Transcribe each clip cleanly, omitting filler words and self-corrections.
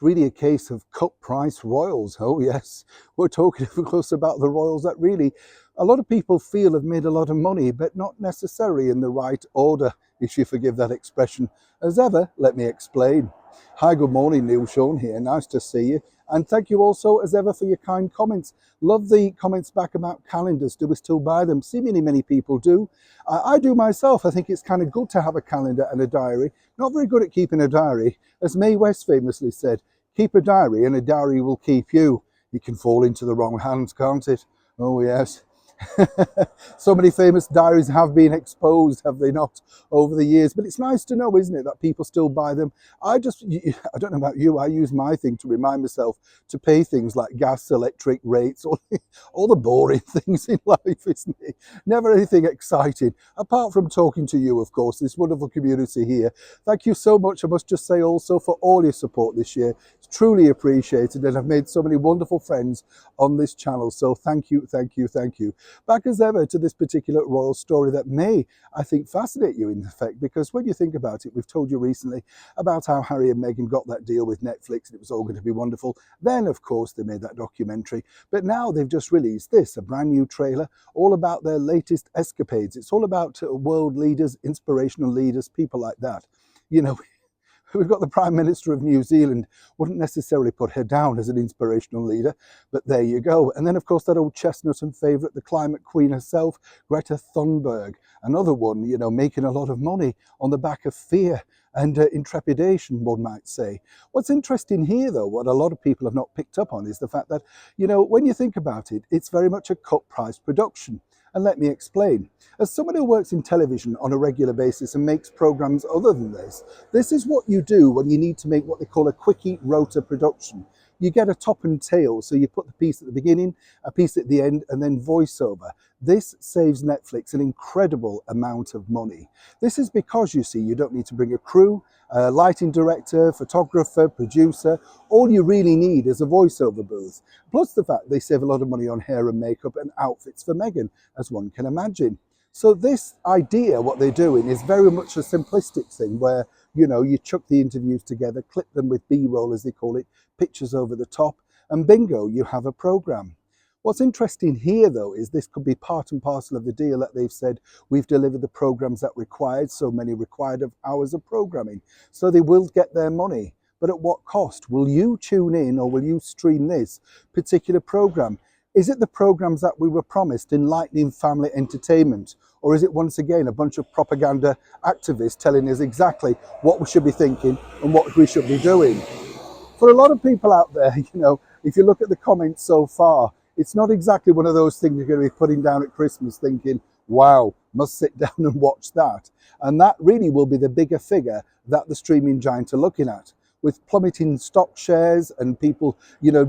really a case of cut price royals. Oh yes, we're talking of course about the royals that really a lot of people feel have made a lot of money, but not necessarily in the right order, if you forgive that expression. As ever, let me explain. Hi, good morning, Neil Sean here. Nice to see you. And thank you also, as ever, for your kind comments. Love the comments back about calendars. Do we still buy them? Seemingly many people do. I do myself. I think it's kind of good to have a calendar and a diary. Not very good at keeping a diary. As Mae West famously said, keep a diary and a diary will keep you. It can fall into the wrong hands, can't it? Oh, yes. So many famous diaries have been exposed, have they not, over the years? But it's nice to know, isn't it, that people still buy them. I don't know about you, I use my thing to remind myself to pay things like gas, electric rates, all the boring things in life, isn't it? Never anything exciting, apart from talking to you, of course, this wonderful community here. Thank you so much, I must just say also, for all your support this year. It's truly appreciated, and I've made so many wonderful friends on this channel. So thank you, thank you, thank you. Back as ever to this particular royal story that may, I think, fascinate you in effect, because when you think about it, we've told you recently about how Harry and Meghan got that deal with Netflix and it was all going to be wonderful. Then, of course, they made that documentary, but now they've just released this, a brand new trailer, all about their latest escapades. It's all about world leaders, inspirational leaders, people like that. You know, we've got the Prime Minister of New Zealand, wouldn't necessarily put her down as an inspirational leader, but there you go. And then, of course, that old chestnut and favourite, the climate queen herself, Greta Thunberg, another one, you know, making a lot of money on the back of fear and intrepidation, one might say. What's interesting here, though, what a lot of people have not picked up on, is the fact that, you know, when you think about it, it's very much a cut-price production. And let me explain. As someone who works in television on a regular basis and makes programs other than this is what you do when you need to make what they call a quickie rota production. You get a top and tail, so you put the piece at the beginning, a piece at the end, and then voiceover. This saves Netflix an incredible amount of money. This is because, you see, you don't need to bring a crew, a lighting director, photographer, producer. All you really need is a voiceover booth. Plus the fact they save a lot of money on hair and makeup and outfits for Meghan, as one can imagine. So this idea, what they're doing, is very much a simplistic thing where, you know, you chuck the interviews together, clip them with B-roll, as they call it, pictures over the top, and bingo, you have a program. What's interesting here, though, is this could be part and parcel of the deal that they've said, we've delivered the programs that required, so many required of hours of programming. So they will get their money. But at what cost? Will you tune in or will you stream this particular program? Is it the programs that we were promised, enlightening family entertainment? Or is it once again a bunch of propaganda activists telling us exactly what we should be thinking and what we should be doing? For a lot of people out there, you know, if you look at the comments so far, it's not exactly one of those things you're going to be putting down at Christmas thinking, wow, must sit down and watch that. And that really will be the bigger figure that the streaming giants are looking at. With plummeting stock shares and people, you know,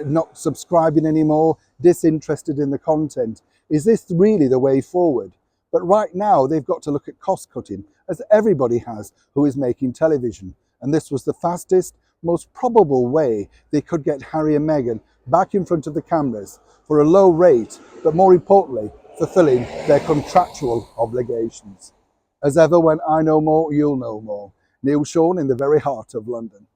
not subscribing anymore, disinterested in the content. Is this really the way forward? But right now, they've got to look at cost cutting, as everybody has who is making television. And this was the fastest, most probable way they could get Harry and Meghan back in front of the cameras for a low rate, but more importantly, fulfilling their contractual obligations. As ever, when I know more, you'll know more. Neil Sean in the very heart of London.